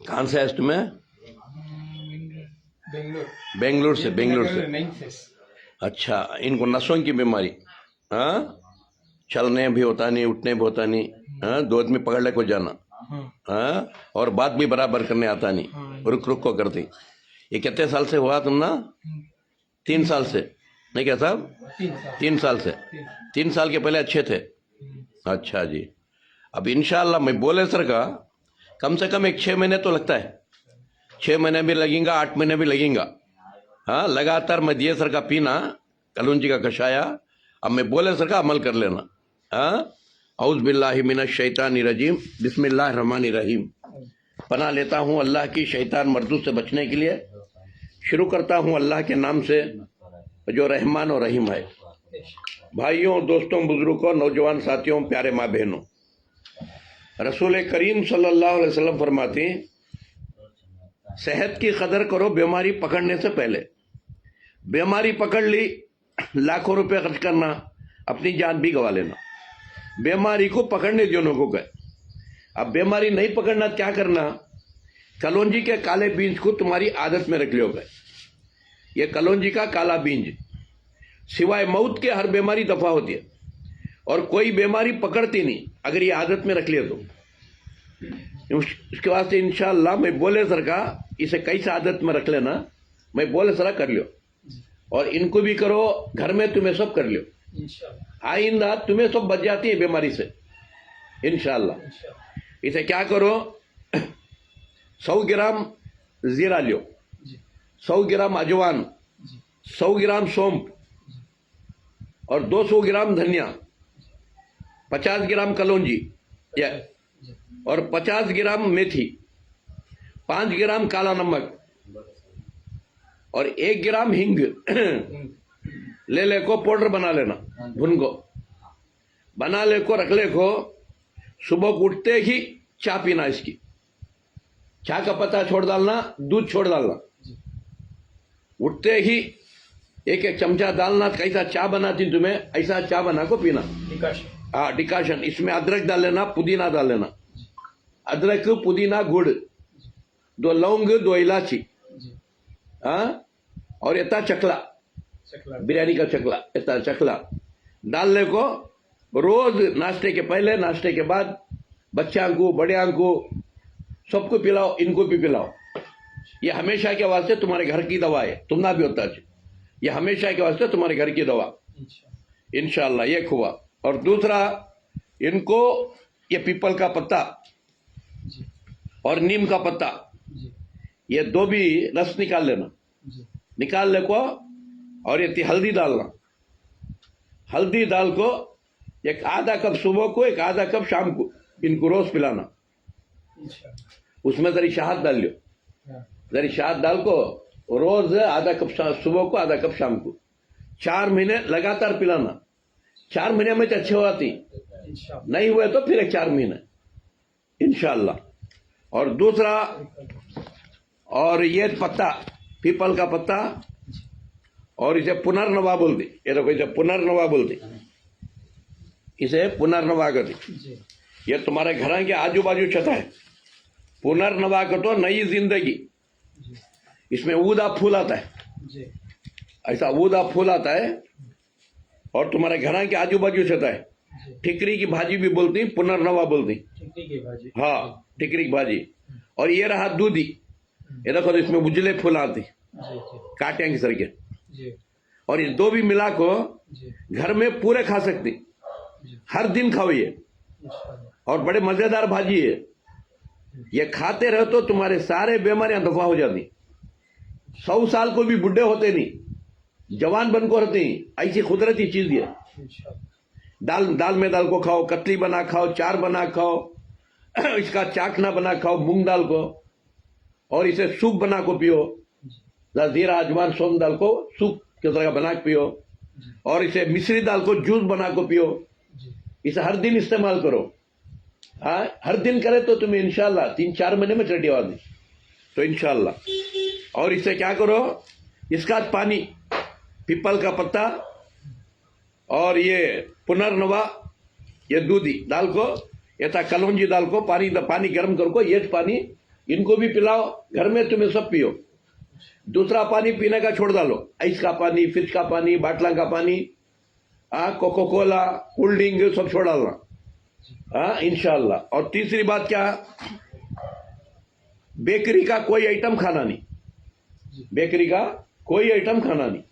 कहाँ से है तुम्हें? बेंगलोर से। बेंगलोर से। अच्छा, इनको नसों की बीमारी, हाँ, चलने भी होता नहीं, उठने भी होता नहीं, हाँ, दो आदमी पकड़ ले को जाना, हाँ, और बात भी बराबर करने आता नहीं, रुक रुक को करती। ये कितने साल से हुआ तुम ना? 3 साल से? नहीं क्या साहब? 3 साल से। 3 साल के पहले अच्छे थे? अच्छा जी। अब इंशाल्लाह मैं बोले सर का कम से कम 6 महीने तो लगता है, 6 महीने भी लगेगा, 8 महीने भी लगेगा, हाँ, लगातार मैं दिए सर का पीना, कलौंजी का कषाया। अब मैं बोले सर का अमल कर लेना, हाँ। औज़ बिल्लाहि मिनश शैतानिर रजीम, बिस्मिल्लाहिर रहमानिर रहीम। पनाह लेता हूँ अल्लाह की शैतान मर्दूद से बचने के लिए। शुरू करता हूँ अल्लाह के नाम से जो रहमान और रहीम है। भाइयों, दोस्तों, बुजुर्गों, नौजवान साथियों, प्यारे माँ बहनों, रसूल करीम सल्लल्लाहु अलैहि वसल्लम फरमाते हैं, सेहत की कदर करो बीमारी पकड़ने से पहले। बीमारी पकड़ ली, लाखों रुपए खर्च करना, अपनी जान भी गवा लेना। बीमारी को पकड़ने दोनों को गए। अब बीमारी नहीं पकड़ना, क्या करना? कलौंजी के काले बीज को तुम्हारी आदत में रख लोगे। ये कलौंजी का काला बीज सिवाय मौत के हर बीमारी दफा होती है, और कोई बीमारी पकड़ती नहीं अगर ये आदत में रख लिया तो। उसके वास्ते इंशाअल्लाह मैं बोले सर का इसे कैसे आदत में रख लेना, मैं बोले सर कर लियो, और इनको भी करो, घर में तुम्हें सब कर लियो, आइंदा तुम्हें सब बच जाती है बीमारी से इंशाअल्लाह। इसे क्या करो, 100 ग्राम जीरा लियो, 100 ग्राम अजवान, 100 ग्राम सौंफ, और 200 ग्राम धनिया, 50 ग्राम कलौंजी और 50 ग्राम मेथी, 5 ग्राम काला नमक और 1 ग्राम हिंग ले को पाउडर बना लेना, भुन को बना ले को रख ले को। सुबह को उठते ही चाय पीना, इसकी चाय का पत्ता छोड़ डालना, दूध छोड़ डालना, उठते ही 1-1 चमचा डालना। कैसा चाय बनाती तुम्हें ऐसा चाय बना को पीना, हाँ, डिकाशन। इसमें अदरक डाल लेना, पुदीना डाल लेना, अदरक, पुदीना, गुड़, 2 लौंग, 2 इलायची, हाँ, और इतना चकला, बिरयानी का चकला, इतना चकला डालने को रोज नाश्ते के पहले, नाश्ते के बाद, बच्चा को, बड़े को, सबको पिलाओ, इनको भी पिलाओ। ये हमेशा के वास्ते तुम्हारे घर की दवा है, तुम ना भी होता है, ये हमेशा के वास्ते तुम्हारे घर की दवा इंशाअल्लाह। ये हुआ। और दूसरा, इनको ये पीपल का पत्ता और नीम का पत्ता, ये 2 भी रस निकाल लेना, निकाल ले को, और ये हल्दी डालना, हल्दी डाल को 1 आधा कप सुबह को, 1 आधा कप शाम को, इनको रोज पिलाना। उसमें जरी शहद डाल लो, जरी शहद डाल को रोज आधा कप सुबह को, आधा कप शाम को, 4 महीने लगातार पिलाना। 4 महीने में तो अच्छे होती, नहीं हुए तो फिर 4 महीने इंशाअल्लाह। और दूसरा, और ये पत्ता, पीपल का पत्ता, और इसे पुनर्नवा बोलती, ये देखो इसे पुनर्नवा बोलती, इसे पुनर्नवा करती। ये तुम्हारे घर के आजू बाजू छता है, पुनर्नवा कर तो नई जिंदगी। इसमें ऊदा फूल आता है, ऐसा ऊदा फूल आता है, और तुम्हारे घर के आजू बाजू छता है। ठिकरी की भाजी भी बोलती, पुनर्नवा बोलती, हाँ, ठिकरी की भाजी। और ये रहा दूधी, ये देखो इसमें उजले फूल आती, काटे की सर के। और ये 2 भी मिला को घर में पूरे खा सकती, हर दिन खाओ ये, और बड़े मजेदार भाजी है। ये खाते रहो तो तुम्हारे सारे बीमारियां दफा हो जाती। 100 साल को भी बुढ़े होते नहीं, जवान बन को रहते हैं, ऐसी कुदरती चीज है। दाल में दाल को खाओ, कतली बना खाओ, चार बना खाओ, इसका चाकना बना खाओ मूंग दाल को, और इसे सूप बना को पियो, जीरा अजवान सौंफ दाल को सूप की तरह बना के पियो, और इसे मिश्री दाल को जूस बना को पियो। इसे हर दिन इस्तेमाल करो, हाँ, हर दिन करे तो तुम्हें इंशाल्लाह 3-4 महीने में चढ़ी आवाज तो इंशाल्लाह। और इसे क्या करो, इसका पानी, पीपल का पत्ता और ये पुनर्नवा, ये दूधी दाल को, ये कलौंजी दाल को पानी गर्म कर को, ये पानी इनको भी पिलाओ, घर में तुम्हें सब पियो। दूसरा पानी पीने का छोड़ डालो, आइस का पानी, फ्रिज का पानी, बाटला का पानी, कोको कोला, कोल्ड ड्रिंक सब छोड़ डालना, इंशाल्लाह। और तीसरी बात क्या, बेकरी का कोई आइटम खाना नहीं, बेकरी का कोई आइटम खाना नहीं,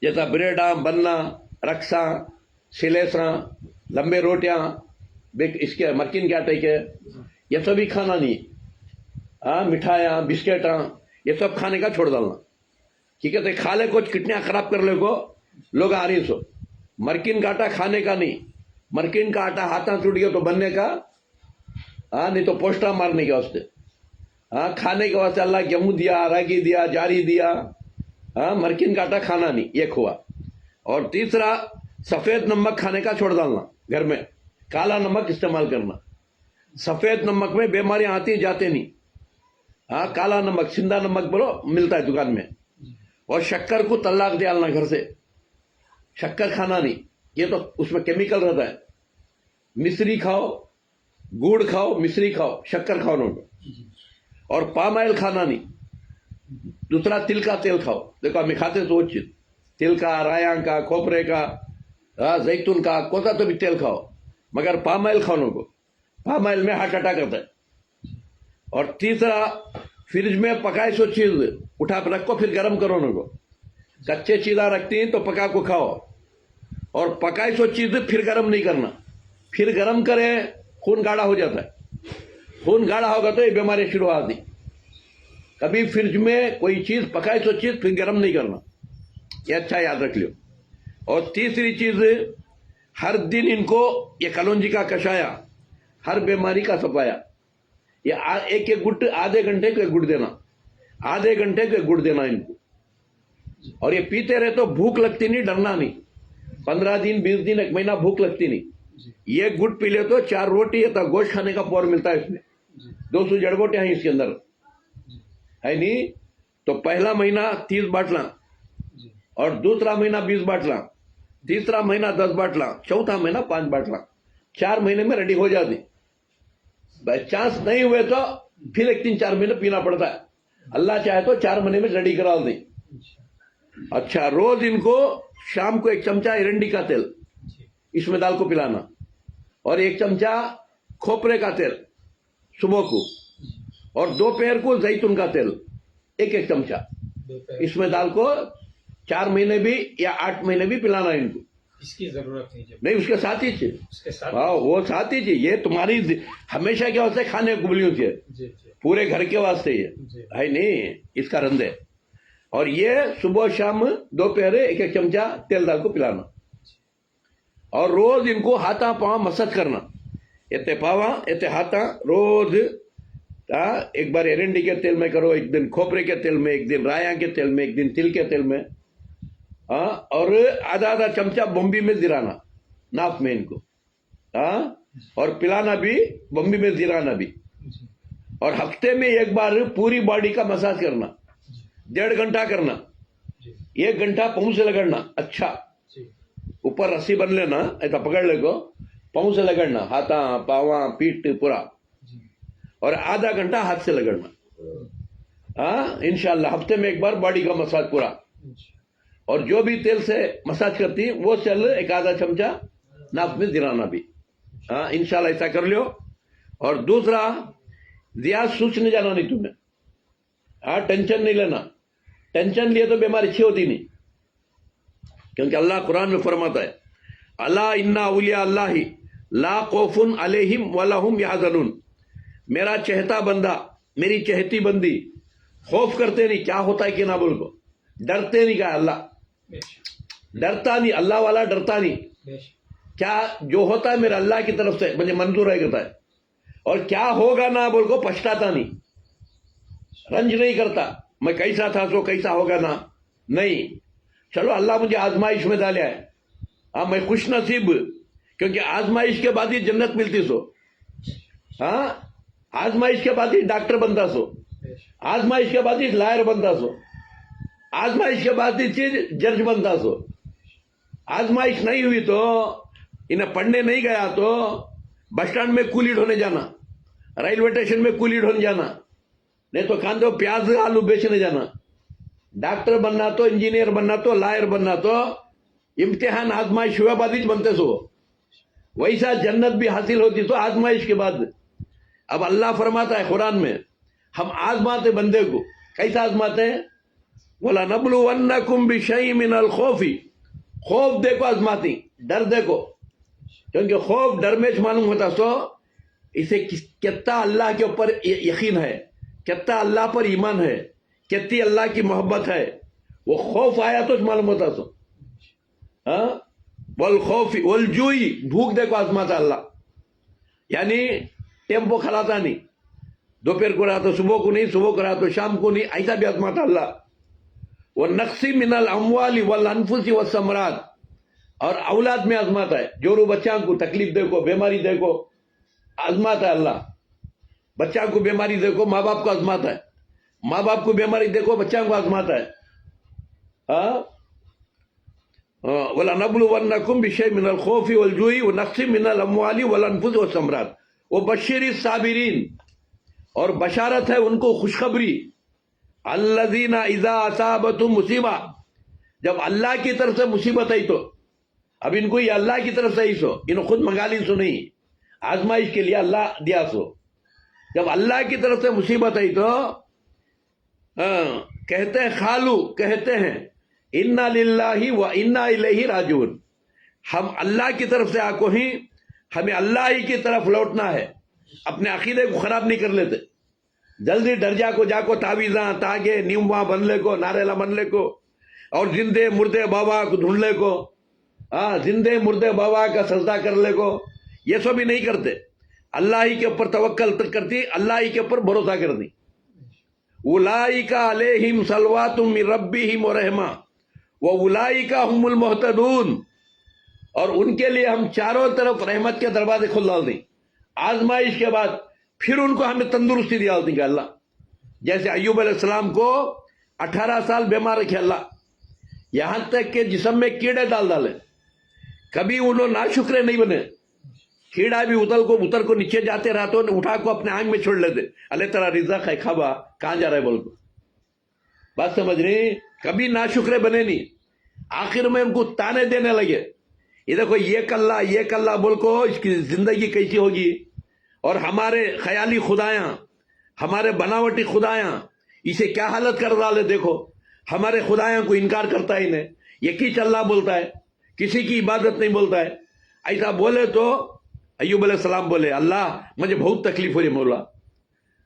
जैसा ब्रेडा, बन्ना, रक्सा, सिलेसा, लंबे रोटियां, इसके मरकिन के आटे के, ये सब भी खाना नहीं। मिठाइयाँ, बिस्किटां, ये सब खाने का छोड़ डालना। ठीक है, तो खा ले कुछ कितने खराब कर ले को लोग आ रही सो। मरकिन का आटा खाने का नहीं, मरकिन का आटा हाथा टूट गया तो बनने का, नहीं तो पोस्टा मारने के वास्ते। खाने के वास्ते अल्लाह गेहूं दिया, रागी दिया, जारी दिया। मरकिन का आटा खाना नहीं, एक हुआ। और तीसरा, सफेद नमक खाने का छोड़ डालना, घर में काला नमक इस्तेमाल करना। सफेद नमक में बीमारियां आती जाते नहीं। काला नमक, सिंधा नमक बोलो, मिलता है दुकान में। और शक्कर को तलाक दे डालना घर से, शक्कर खाना नहीं, ये तो उसमें केमिकल रहता है। मिश्री खाओ, गुड़ खाओ, मिश्री खाओ, शक्कर खाओ ना। और पाम ऑयल खाना नहीं। दूसरा, तिल का तेल खाओ। देखो हमें खाते तो वो चीज, तिल का, राया का, खोपरे का, जैतून का, कोसा तो भी तेल खाओ, मगर पाम ऑयल खाओ को। पाम ऑयल में हार्ट अटैक आता है। और तीसरा, फ्रिज में पकाए सो चीज उठा कर रखो, फिर गर्म करो ना को। कच्चे चीज़ा रखती हैं तो पका को खाओ, और पकाई सो चीज फिर गर्म नहीं करना। फिर गर्म करे खून गाढ़ा हो जाता है, खून गाढ़ा होगा तो ये बीमारी शुरू आती। कभी फ्रिज में कोई चीज पकाई सो चीज फिर गर्म नहीं करना, ये अच्छा याद रख लो। और तीसरी चीज, हर दिन इनको ये कलौंजी का कषाया, हर बीमारी का सफाया, ये एक एक गुट आधे घंटे को एक गुट देना, आधे घंटे को एक गुट देना इनको। और ये पीते रहे तो भूख लगती नहीं, डरना नहीं। 15 दिन, 20 दिन, 1 महीना भूख लगती नहीं। ये गुट पी ले तो 4 रोटी या गोश्त खाने का पावर मिलता है इसमें। 200 जड़बोटियां हैं इसके अंदर, है नहीं। तो पहला महीना 30 बाटला, और दूसरा महीना 20 बाटला, तीसरा महीना 10 बाटला, चौथा महीना 5 बाटला। 4 महीने में रेडी हो जाती। बाई चांस नहीं हुए तो फिर 1-3-4 महीने पीना पड़ता है। अल्लाह चाहे तो 4 महीने में रेडी करा दें। अच्छा, रोज इनको शाम को 1 चमचा एरंडी का तेल इसमें डाल को पिलाना, और 1 चमचा खोपरे का तेल सुबह को, और दोपहर को जैतून का तेल 1-1 चमचा इसमें डाल को 4 महीने भी या 8 महीने भी पिलाना इनको। इसकी जरूरत नहीं, उसके साथ ही चाहिए। वो साथ ही चाहिए। ये तुम्हारी हमेशा के वास्ते खाने को बोली होती है, पूरे घर के वास्ते ये है नहीं, इसका रंध है। और ये सुबह शाम दोपहर 1-1 चमचा तेल डाल को पिलाना। और रोज इनको हाथा पाँव मसाज करना, एते पावा एते हाथा रोज। एक बार एरंडी के तेल में करो, एक दिन खोपरे के तेल में, एक दिन राया के तेल में, एक दिन तिल के तेल में। और आधा चमचा बम्बी में जिराना नाक में इनको, और पिलाना भी बम्बी में जिराना भी। और हफ्ते में एक बार पूरी बॉडी का मसाज करना, 1.5 घंटा करना, 1 घंटा पाँव से लगड़ना। अच्छा, ऊपर रस्सी बन लेना, ऐसा पकड़ ले को, पाँव से लगड़ना, हाथा पावा पीठ पूरा, और आधा घंटा हाथ से लगड़ना। इंशाल्लाह हफ्ते में एक बार बॉडी का मसाज पूरा। और जो भी तेल से मसाज करती है वो तेल 1 चमचा नाक में जिराना भी। इंशाल्लाह ऐसा कर लियो। और दूसरा, ज्यादा सोचने जाना नहीं तुम्हें। टेंशन नहीं लेना। टेंशन लिए तो बीमारी अच्छी होती नहीं, क्योंकि अल्लाह कुरान में फरमाता है, अला इन्ना औलिया अल्लाही ला खौफुन अलैहिम वला हुम यहज़नून। मेरा चहता बंदा, मेरी चहती बंदी खौफ करते नहीं, क्या होता है कि ना बोल को, डरते नहीं। का अल्लाह डरता नहीं, अल्लाह वाला डरता नहीं। क्या जो होता है मेरे अल्लाह की तरफ से मुझे मंजूर है करता है। और क्या होगा ना बोल को पछताता नहीं, रंज नहीं करता, मैं कैसा था सो कैसा होगा ना, नहीं। चलो अल्लाह मुझे आजमाइश में डाला है, मैं खुश नसीब, क्योंकि आजमाइश के बाद ही जन्नत मिलती सो। आजमाइश के बाद ही डॉक्टर बनता सो, आजमाइश के बाद ही लायर बनता सो, आजमाइश के बाद ही चीज जज बनता सो। आजमाइश नहीं हुई तो, इन्हें पढ़ने नहीं गया तो बस स्टैंड में कूली ढोने जाना, रेलवे स्टेशन में कूली ढूंढ जाना, नहीं तो कांदो प्याज आलू बेचने जाना। डॉक्टर बनना तो, इंजीनियर बनना तो, लॉयर बनना तो इम्तिहान आजमाइश हुआ बाद ही बनते सो। वैसा जन्नत भी हासिल होती तो आजमाइश के बाद। अब अल्लाह फरमाता है कुरान में, हम आजमाते बंदे को। कैसा आजमाते हैं? बोला नबलुवन्नकुम बिशैइन मिनल खौफी, खौफ देखो आजमाती, डर देखो, क्योंकि खौफ डर में मालूम होता सो इसे कितना अल्लाह के ऊपर यकीन है, कितना अल्लाह पर ईमान है, कितनी अल्लाह की मोहब्बत है। वो खौफ आया तो मालूम होता सो। हाँ, वल खौफी वल जुई, भूख देखो आजमाता अल्लाह, यानी टेम्पो खलाता नहीं, दोपहर को रहा तो सुबह को नहीं, सुबह को रहा तो शाम को नहीं, ऐसा भी आजमाता अल्लाह। वो नक्सी मिनल अमवाली वल अनफुसी व समरात, और औलाद में आजमाता है। जोरू बच्चा को तकलीफ देखो, बीमारी देखो, आजमाता है अल्लाह। बच्चा को बीमारी देखो, माँ बाप को आजमाता है। माँ बाप को बीमारी देखो, बच्चा को आजमाता है। वला नबलुवन्नकुम बिशैइन मिनल खौफि वल जुई व नक्सी मिनल अमवाली वल अनफुसी व समरात व बश्शिरिस साबिरीन, और बशारत है उनको खुशखबरी। अल्लज़ीना इज़ा असाबतहुम मुसीबा, जब अल्लाह की तरफ से मुसीबत आई तो, अब इनको ये अल्लाह की तरफ से ही सो, इन्होंने खुद मंगा ली सो नहीं, आजमाइश के लिए अल्लाह दिया सो। जब अल्लाह की तरफ से मुसीबत आई तो कहते हैं, खालू कहते हैं, इन्ना लिल्लाही व इन्ना इलैहि राजिऊन, हम अल्लाह की तरफ से आको ही, हमें अल्लाह ही की तरफ लौटना है। अपने अकीदे को खराब नहीं कर लेते। जल्दी डर जाको तावीज़ा तागे नीमवा बनले को, नारेला बनले को, और जिंदे मुर्दे बाबा को ढूंढले को, जिंदे मुर्दे बाबा का सजदा कर ले को, ये सब भी नहीं करते। अल्लाह ही के ऊपर तवक्कल करती, अल्लाह ही के ऊपर भरोसा कर दी। उलाइका अलैहिम सलवातुम मिर रब्बिहिम व रहमा व उलाइका हुमुल मुहतदून, और उनके लिए हम चारों तरफ रहमत के दरवाजे खोल डाल दें। आजमाइश के बाद फिर उनको हमें तंदुरुस्ती दिया होती है अल्लाह। जैसे अय्यूब अलैहिस्सलाम को 18 साल बीमार रखे अल्लाह, यहां तक के जिस्म में कीड़े डाल डाले, कभी उन्होंने नाशुक्रे नहीं बने। कीड़ा भी उतर को नीचे जाते रहा तो उठा को अपने आंख में छोड़ लेते, अल्लाह तेरा रिज़्क़ है, खाबा कहां जा रहा है बोल को। बात समझ रही? कभी नाशुक्रे बने नहीं। आखिर में उनको ताने देने लगे, ये देखो ये कल्ला बोल को इसकी जिंदगी कैसी होगी, और हमारे ख्याली खुदायां, हमारे बनावटी खुदायां इसे क्या हालत कर डाले। देखो हमारे खुदायां को इनकार करता है, इन्हें ये की अल्लाह बोलता है, किसी की इबादत नहीं बोलता है। ऐसा बोले तो अय्यूब अलैहिस्सलाम बोले, अल्लाह मुझे बहुत तकलीफ हो रही मौला।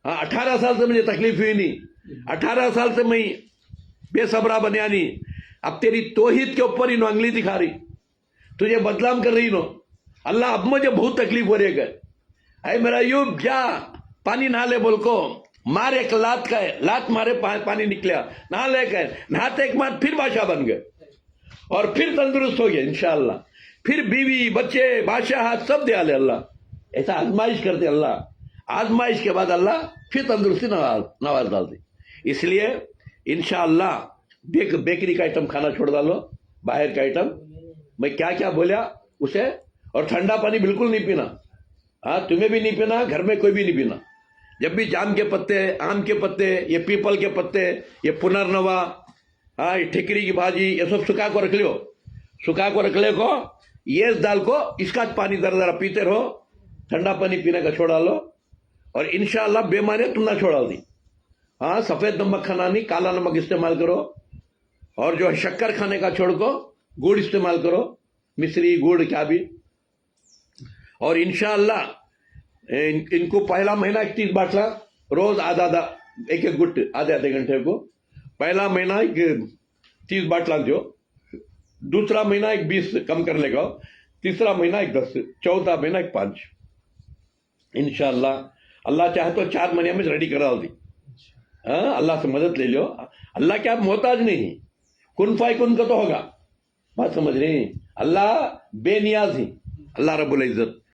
18 साल से मुझे तकलीफ हुई नहीं, 18 साल से मैं बेसब्रा बनिया नहीं। अब तेरी तौहीद के ऊपर इन्हों अंगली दिखा रही, तुझे बदनाम कर रही नो अल्लाह, अब मुझे बहुत तकलीफ हो रही है। अरे मेरा अय्यूब जा पानी नहा ले बोल को, मार एक लात का है, लात मारे पानी निकला, नहा ले गए, नहाते एक बार फिर बादशाह बन गए और फिर तंदुरुस्त हो गए इंशाअल्लाह। फिर बीवी बच्चे बादशाह सब दिया ले अल्लाह। ऐसा आजमाइश करते अल्लाह, आजमाइश के बाद अल्लाह फिर तंदुरुस्ती नवाज डालती। इसलिए इंशाअल्लाह बेकरी का आइटम खाना छोड़ डालो, बाहर का आइटम। मैं क्या क्या बोला उसे, और ठंडा पानी बिल्कुल नहीं पीना। तुम्हें भी नहीं पीना, घर में कोई भी नहीं पीना। जब भी जाम के पत्ते, आम के पत्ते, ये पीपल के पत्ते, ये पुनर्नवा, ये ठिकरी की भाजी, ये सब सुखा को रख लियो, सुखा को रख ले को, ये दाल को इसका पानी जरा जरा पीते रहो, ठंडा पानी पीने का छोड़ा लो, और इंशाअल्लाह बेमारी तुम ना छोड़ा दी। सफेद नमक खाना नहीं, काला नमक इस्तेमाल करो, और जो है शक्कर खाने का छोड़ को गुड़ इस्तेमाल करो, मिश्री गुड़ क्या भी। और इंशाअल्लाह इनको पहला महीना 31 बाटला रोज आधा एक गुट आधे घंटे को, पहला महीना 30 बाटला दो, दूसरा महीना 20 कम कर लेगा, तीसरा महीना 10, चौथा महीना 5। इंशाअल्लाह अल्लाह चाहे तो 4 महीने में रेडी करा दी। अल्लाह से मदद ले लो, अल्लाह क्या मोहताज नहीं, कुन फायकुन का तो होगा। बात समझ रही? अल्लाह बेनियाज ही, अल्लाह रब्बुल इज्जत।